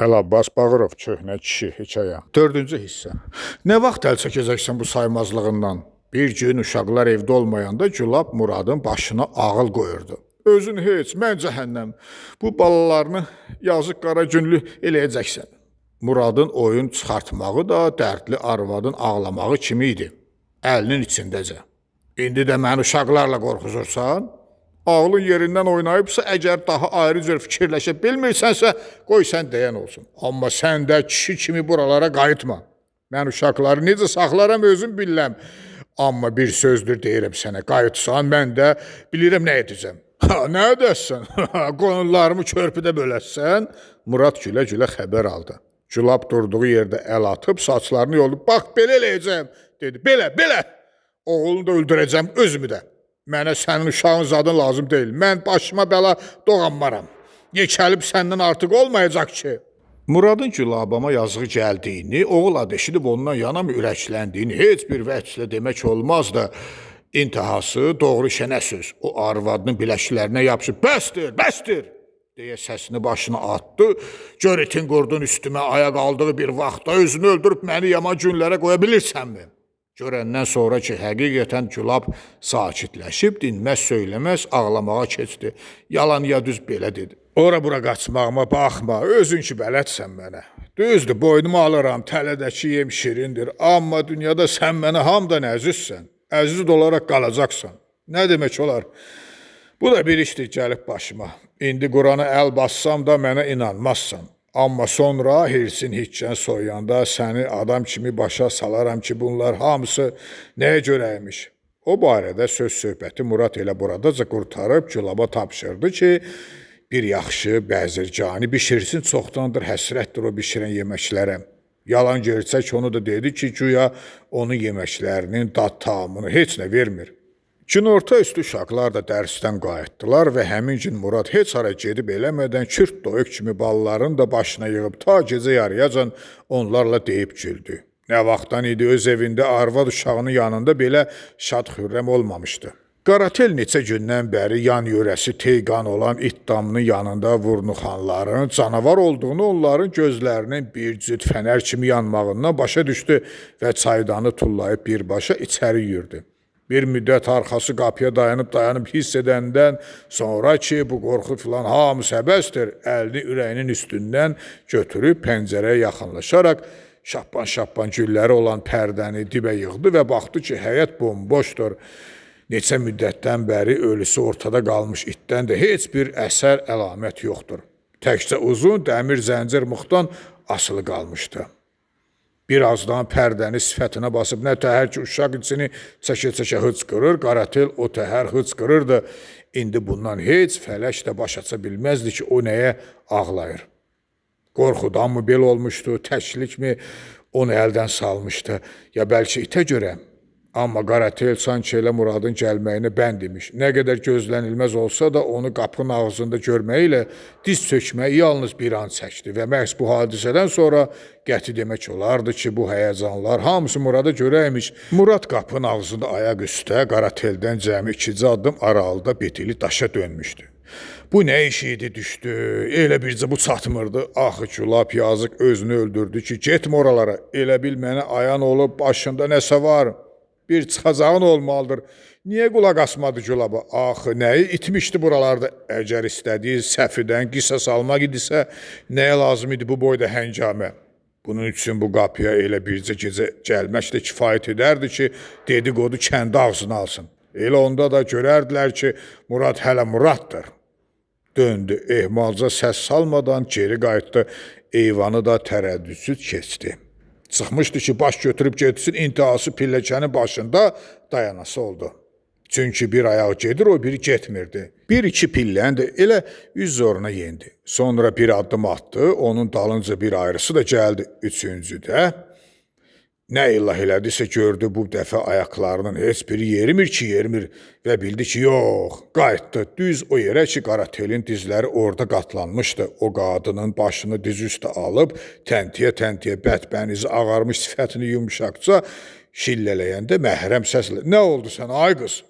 Əlabbas Bağırov, köhnə kişi, hekayə. 4-cü hissə. Nə vaxt əl çəkəcəksən bu saymazlığından? Bir gün uşaqlar evdə olmayanda Gülab Muradın başına ağıl qoyurdu. Özün heç, mən cəhənnəm. Bu balalarını yazıq qara günlü eləyəcəksən. Muradın oyun çıxartmağı da dərdli arvadın ağlamağı kimi idi. Əlinin içindəcə. İndi də mən uşaqlarla qorxuzursan? Ağlın yerindən oynayıbsa, əgər daha ayrı cür fikirləşə bilmirsənsə, qoy sən deyən olsun. Amma sən də kişi kimi buralara qayıtma. Mən uşaqları necə saxlaram özüm bilirəm. Amma bir sözdür deyirəm sənə, qayıtsan mən də bilirəm nə edəcəm. Nə edəsən? Qonurlarımı körpüdə böləsən? Murad gülə-gülə xəbər aldı. Gülab durduğu yerdə əl atıb, saçlarını yolub, bax belə eləyəcəm, dedi. Belə. Oğlunu da öldürəcəm, özümü də. Mənə sənin uşağın zadın lazım deyil. Mən başıma bəla doğanmaram. Yekəlib səndən artıq olmayacaq ki. Muradın Gülabama yazığı gəldiyini, oğul adı eşidib ondan yana mı ürəkləndiyini heç bir vəclə demək olmazdı. İntihası doğru şənə söz. O arvadının biləşiklərinə yapışıb, bəsdir, deyə səsini başına atdı. Gör itin qurdun üstümə ayaq aldığı bir vaxtda özünü öldürüb məni yaman günlərə qoya bilirsənmi? Görəndən sonra ki, həqiqətən Gülab sakitləşib, dinməz söyləməz ağlamağa keçdi. Yalan ya düz belə dedi. Ora-bura qaçmağıma baxma, özün ki bələdsən mənə. Düzdür, boynumu alıram, tələdəki yem şirindir. Amma dünyada sən mənə hamdan əzizsən. Əziz olaraq qalacaqsan. Nə demək olar? Bu da bir işdir gəlib başıma. İndi Qurana əl bassam da mənə inanmazsan. Amma sonra hirsin hiccən soyanda səni adam kimi başa salaram ki, bunlar hamısı nəyə görəymiş. O barədə söz-söhbəti Murad elə buradaca qurtarıb Gülaba tapşırdı ki, bir yaxşı bəzircani bişirsin, çoxdandır həsrətdir o bişirən yeməklərə. Yalan gerçək onu da dedi ki, güya onun yeməklərinin dad tamını heç nə vermir. Günorta üstü uşaqlar da dərsdən qayıtdılar və həmin gün Murad heç hara gedib eləmədən kürt doyuq kimi ballarını da başına yığıb ta gecə yarıyacan onlarla deyib güldü. Nə vaxtdan idi öz evində arvad uşağının yanında belə şad xürrəm olmamışdı. Qaratel neçə gündən bəri yan yörəsi teyqan olan itdamının yanında vurnuxanların canavar olduğunu onların gözlərinin bir cüt fənər kimi yanmağından başa düşdü və çaydanı tullayıb birbaşa içəri yürüdü. Bir müddət arxası qapıya dayanıb hiss edəndən sonra ki, bu qorxu filan hamısı əbəsdir, əlini ürəyinin üstündən götürüb pəncərəyə yaxınlaşaraq şappan gülləri olan pərdəni dibə yığdı və baxdı ki, həyət bomboşdur. Neçə müddətdən bəri ölüsü ortada qalmış itdən də heç bir əsər əlamət yoxdur. Təkcə uzun dəmir zəncir muxdan asılı qalmışdı. Birazdan pərdəni sifətinə basıb nə təhər ki, uşaq içini çəkə-çəkə hıçqırır, Qaratel o təhər hıçqırırdı. İndi bundan heç fələş də baş aça bilməzdi ki, o nəyə ağlayır. Qorxudan mı belə olmuşdu, təklik mi onu əldən salmışdı, ya bəlkə itə görə. Amma Qaratel sanki elə Muradın gəlməyinə bənd imiş. Nə qədər gözlənilməz olsa da onu qapının ağzında görməklə diz çökməyi yalnız bir an çəkdi və məhz bu hadisədən sonra qəti demək olardı ki, bu həyəcanlar hamısı Murada görəymiş. Murad qapının ağzında ayaq üstə Qarateldən cəmi 2 addım aralıda betili daşa dönmüşdü. Bu nə iş idi düşdü, elə bircə bu çatmırdı. Axı Gülab yazıq özünü öldürdü ki, getmə oralara, elə bil mənə ayan olub başında nəsə var. Bir çıxacağın olmalıdır. Niyə qulaq asmadı Gülaba? Axı, nəyi itmişdi buralarda? Əgər istədiyi səfidən qisas almaq idisə, nəyə lazım idi bu boyda həngamə? Bunun üçün bu qapıya elə bircə gecə gəlmək də kifayət edərdi ki, dedikodu kəndi ağzına alsın. Elə onda da görərdilər ki, Murad hələ Muraddır. Döndü, ehmalca səs salmadan geri qayıtdı, eyvanı da tərəddüdsüz keçdi. Çıxmışdı ki, baş götürüb getsin, intihası pilləkənin başında dayanası oldu. Çünki bir ayaq gedir, o biri getmirdi. Bir-iki pilləndi, elə üz zoruna yendi. Sonra bir addım atdı, onun dalınca bir ayrısı da gəldi. Üçüncü də nə illah elədisə gördü, bu dəfə ayaqlarının heç biri yerimir və bildi ki, yox, qayıtdı. Düz o yerə ki, Qaratelin dizləri orada qatlanmışdı. O qadının başını diz üstə alıb, təntiyə bədbənizi ağarmış sifətini yumuşaqca şillələyəndə məhrəm səslə, nə oldu sənə ay qız?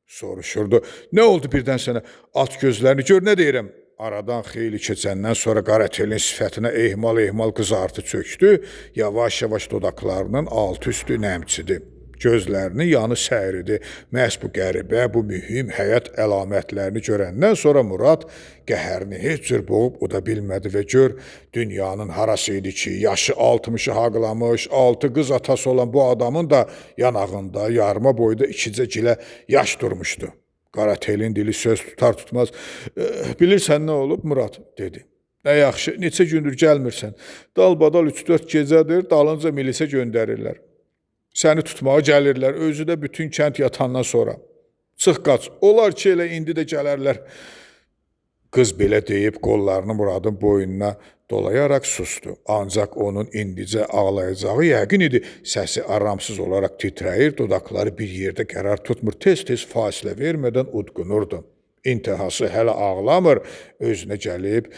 Soruşurdu, nə oldu birdən sənə? At gözlərini gör, nə deyirəm? Aradan xeyli keçəndən sonra Qaratelin sifətinə ehmal-ehmal qızartı çökdü, yavaş-yavaş dodaqlarının altı-üstü nəmçidi. Gözlərinin yanı səyridi. Məhz bu qəribə, bu mühüm həyat əlamətlərini görəndən sonra Murad qəhərini heç cür boğub uda bilmədi və gör dünyanın harası idi ki, yaşı 60'ı haqlamış, 6 qız atası olan bu adamın da yanağında yarıma boyda ikicə gilə yaş durmuşdu. Qaratelin dili söz tutar tutmaz, bilirsən nə olub Murad, dedi. Nə yaxşı, neçə gündür gəlmirsən. Dalbadal 3-4 gecədir, dalınca milisə göndərirlər. Səni tutmağa gəlirlər, özü də bütün kənd yatandan sonra. Çıx qaç, olar ki elə indi də gələrlər. Qız belə deyib qollarını Muradın boynuna dolayaraq sustu. Ancaq onun indicə ağlayacağı yəqin idi. Səsi aramsız olaraq titrəyir, dodaqları bir yerdə qərar tutmur, tez-tez fasilə vermədən udqunurdu. İntihası hələ ağlamır, özünə gəlib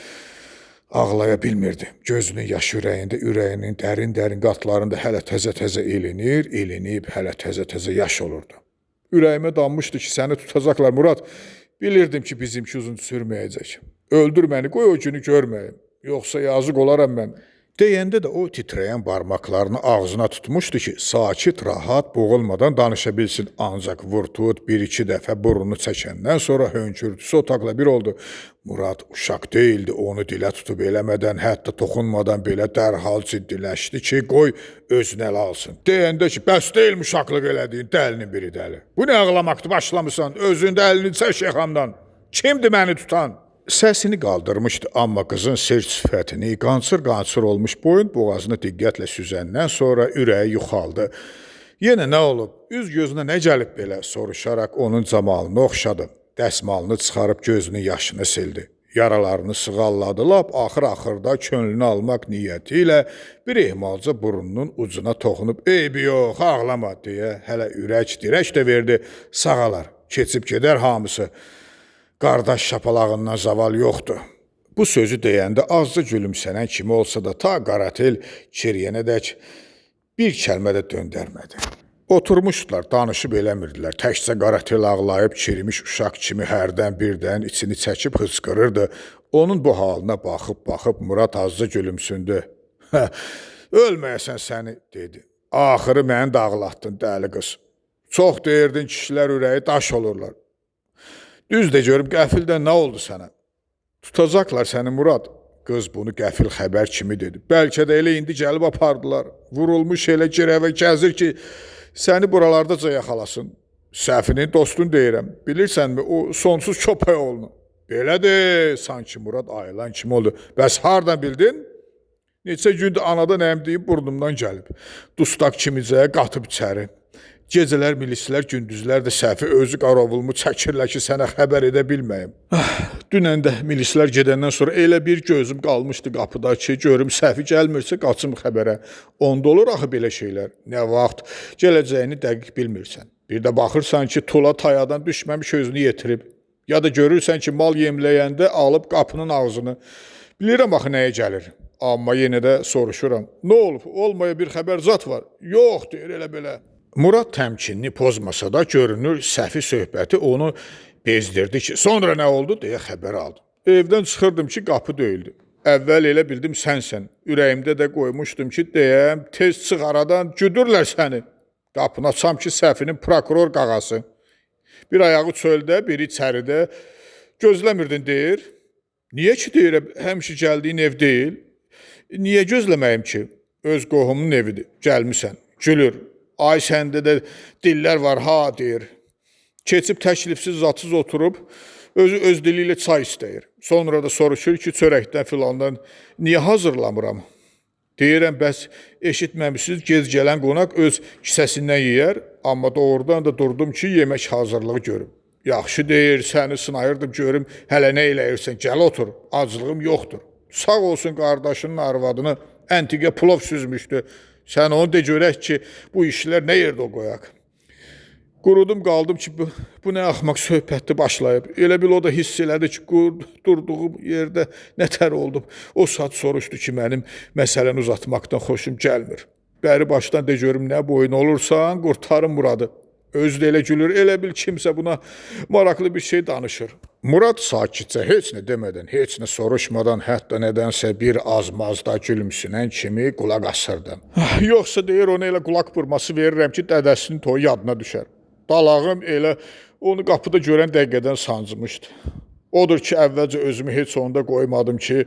ağlaya bilmirdi. Gözünün yaşı ürəyinin dərin-dərin qatlarında hələ təzə-təzə elinib, hələ təzə-təzə yaş olurdu. Ürəyimə dammışdı ki, səni tutacaqlar Murad. Bilirdim ki, bizimki uzun sürməyəcək. Öldür məni, qoy o günü görməyim. Yoxsa yazıq olaram mən. Deyəndə də o titrəyən barmaqlarını ağzına tutmuşdu ki, sakit, rahat, boğulmadan danışa bilsin. Ancaq vurtut bir-iki dəfə burnunu çəkəndən sonra hönkürtüsü otaqla bir oldu. Murad uşaq deyildi, onu dilə tutub eləmədən, hətta toxunmadan belə dərhal ciddiləşdi ki, qoy özünə ələ alsın. Deyəndə ki, bəs deyil uşaqlıq elədiyin, dəlinin biri dəli. Bu nə ağlamaqdı başlamısan, özündə əlini çək yaxamdan. Kimdir məni tutan? Səsini qaldırmışdı, amma qızın sir sifətini, qançır-qançır olmuş boyun boğazını diqqətlə süzəndən sonra ürəyi yuxaldı. Yenə nə olub? Üz gözünə nə gəlib belə? Soruşaraq onun camalını oxşadı. Dəsmalını çıxarıb gözünün yaşını sildi. Yaralarını sığalladı, lap axır-axırda könlünü almaq niyyəti ilə bir ehmalca burnunun ucuna toxunub, eybi yox, ağlama, deyə hələ ürək dirək də verdi. Sağalar, keçib gedər hamısı. Qardaş şapalağından zaval yoxdur. Bu sözü deyəndə azca gülümsənən kimi olsa da ta Qaratel Kiryənədək bir kəlmə də döndərmədi. Oturmuşdular, danışıb eləmirdilər. Təkcə Qaratel ağlayıb kirimiş uşaq kimi hərdən birdən içini çəkib hıçqırırdı. Onun bu halına baxıb Murad azca gülümsündü. Ölməyəsən səni, dedi. Axırı məni də ağlatdın, dəli qız. Çox deyirdin kişilər ürəyi daş olurlar. Düz də görüb qəfildən nə oldu sənə? Tutacaqlar səni Murad. Qız bunu qəfil xəbər kimi dedi. Bəlkə də elə indi gəlib apardılar. Vurulmuş elə girəvə gəzir ki, səni buralardaca yaxalasın. Səfinin dostun deyirəm. Bilirsənmi, o sonsuz köpək oğlunu. Belədir, sanki Murad ayılan kimi oldu. Bəs hardan bildin? Neçə gündür anadan əmdiyim burnumdan gəlib. Dustaq kimicəyə qatıb içəri. Gecələr milislər, gündüzlər də səhvi özü qarovulmu çəkirlər ki, sənə xəbər edə bilməyim. Dünən də milislər gedəndən sonra elə bir gözüm qalmışdı qapıda ki, görüm səhvi gəlmirsə qaçım xəbərə. Onda olur axı belə şeylər. Nə vaxt gələcəyini dəqiq bilmirsən. Bir də baxırsan ki, tula tayadan düşməmiş özünü yetirib. Ya da görürsən ki, mal yemləyəndə alıb qapının ağzını. Bilirəm axı nəyə gəlir. Amma yenə də soruşuram. Nə olub? Olmaya bir xəbər zat var. Yox, deyir elə belə. Murad təmkinini pozmasa da görünür səfi söhbəti onu bezdirdi ki, sonra nə oldu deyə xəbər aldım. Evdən çıxırdım ki, qapı döyüldü. Əvvəl elə bildim sənsən. Ürəyimdə də qoymuşdum ki, deyəm, tez çıx aradan, güdürlər səni. Qapını açam ki, səfinin prokuror qağası. Bir ayağı çöldə, biri içəridə. Gözləmirdin deyir. Niyə ki deyirəm, həmişə gəldiyin ev deyil. Niyə gözləməyim ki? Öz qohumun evidir, gəlmisən. Gülür. Ay səndə də dillər var, ha, deyir. Keçib təklifsiz, zatsız oturub, özü öz dili ilə çay istəyir. Sonra da soruşur ki, çörəkdən filandan niyə hazırlamıram? Deyirəm, bəs eşitməmişsiniz, gez gələn qonaq öz kisəsindən yeyər, amma doğrudan da durdum ki, yemək hazırlığı görüm. Yaxşı deyir, səni sınayırdım, görüm, hələ nə eləyirsən, gəl otur, acılığım yoxdur. Sağ olsun qardaşının arvadını əntiqə plov süzmüşdü. Sən onu de görək ki, bu işlər nə yerdə o qoyaq. Qurudum qaldım ki, bu nə axmaq söhbətdir başlayıb. Elə bil o da hiss elədi ki, durduğum yerdə nətər oldum. O saat soruşdu ki, mənim məsələni uzatmaqdan xoşum gəlmir. Bəri başdan de görüm nə boyun olursan, qurtarın Muradı. Özü də elə gülür, elə bil kimsə buna maraqlı bir şey danışır. Murad sakitcə, heç nə demədən, heç nə soruşmadan, hətta nədənsə bir azmazda gülümsünən kimi qulaq asırdı. Yoxsa deyir, ona elə qulaq vurması verirəm ki, dədəsinin toyu yadına düşər. Dalağım elə onu qapıda görən dəqiqədən sancmışdı. Odur ki, əvvəlcə özümü heç onda qoymadım ki,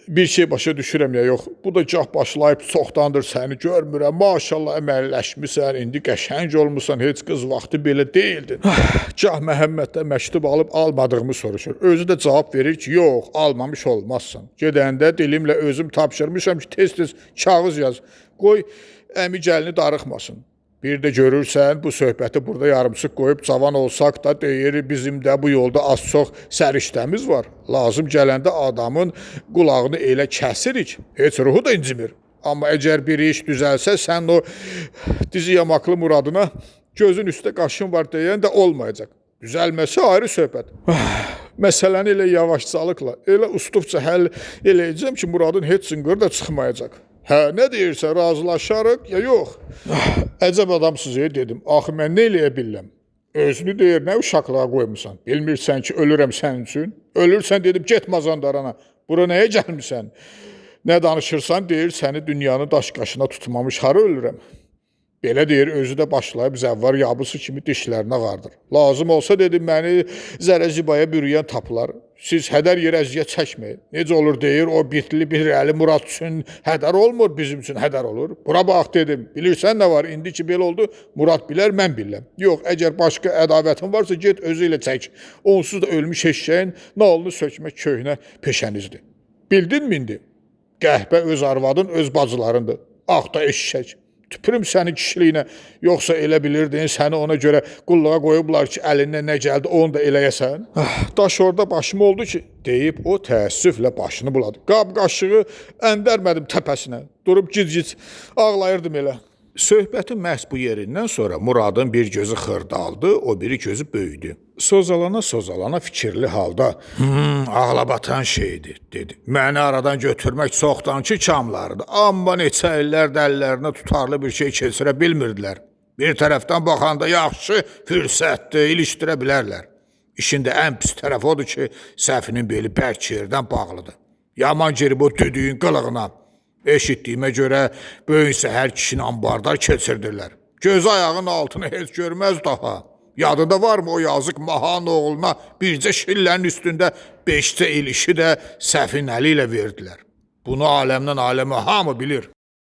bir şey başa düşürəm ya yox. Bu da gah başlayıb çoxdandır səni görmürəm. Maşallah əməlləşmisən, indi qəşəng olmusan, heç qız vaxtı belə deyildin. Gah Məhəmməddən məktub alıb almadığımı soruşur. Özü də cavab verir ki, yox, almamış olmazsan. Gedəndə dilimlə özüm tapşırmışam ki, tez-tez kağız yaz. Qoy əmi gəlini darıxmasın. Bir də görürsən, bu söhbəti burada yarımçıq qoyub cavan olsaq da deyir, bizim də bu yolda az-çox səriştəmiz var. Lazım gələndə adamın qulağını elə kəsirik, heç ruhu da incimir. Amma əgər bir iş düzəlsə, sən o dizi yamaklı muradına gözün üstə qaşın var deyən də olmayacaq. Düzəlməsə ayrı söhbət. Məsələni elə yavaşcalıqla, elə ustufca həll eləyəcəm ki, muradın heç zınqır da çıxmayacaq. Hə, nə deyirsən, razılaşarıq, ya yox? Əcəb adamsız, dedim. Axı, mən nə eləyə biləm? Özünü deyir, nə uşaqlığa qoymusan? Bilmirsən ki, ölürəm sənin üçün? Ölürsən, dedim, get Mazandarana. Bura nəyə gəlmirsən? Nə danışırsan, deyir, səni dünyanın daş qaşına tutmamış, hara ölürəm? Belə deyir, özü də başlayıb zəvvar yabusu kimi dişlərini ağardır. Lazım olsa, dedim, məni zərə-zibaya bürüyən tapılar. Siz hədər yer əziyyət çəkməyin. Necə olur, deyir, o bitli bir əli Murad üçün hədər olmur, bizim üçün hədər olur. Bura bax, dedim, bilirsən nə var, indi ki, belə oldu, Murad bilər, mən biləm. Yox, əgər başqa ədavətin varsa, get özü ilə çək. Onsuz da ölmüş eşşəyin nalını sökmək köhnə peşənizdir. Bildin mi indi? Qəhbə öz arvadın, öz bacılarındır. Ax da eşşək. Tüpürüm sənin kişiliyinə, yoxsa elə bilirdin, səni ona görə qulluğa qoyublar ki, əlindən nə gəldi, onu da eləyəsən. Daş orada başım oldu ki, deyib o təəssüflə başını buladı. Qab qaşığı əndərmədim təpəsinə, durub gic-gic ağlayırdım elə. Söhbətin məhz bu yerindən sonra Muradın bir gözü xırdaldı, o biri gözü böyüdü. Sozalana fikirli halda, ağlabatan şeydir, dedi. Məni aradan götürmək çoxdan ki, kamlardı. Amma neçə illər dəllərinə tutarlı bir şey keçirə bilmirdilər. Bir tərəfdən baxanda yaxşı fürsətdir, ilişdirə bilərlər. İşində ən pis tərəf odur ki, səhvinin beli bərk yerdən bağlıdır. Yaman girib o düdüyün qılığına. Eşitdiyimə görə böyük səhər kişini ambardar keçirdirlər. Göz ayağın altını heç görməz daha. Yadında varmı o yazıq Mahan oğluna bircə şillənin üstündə 5 il işi də Səfinəli ilə verdilər. Bunu aləmdən aləmə hamı bilir.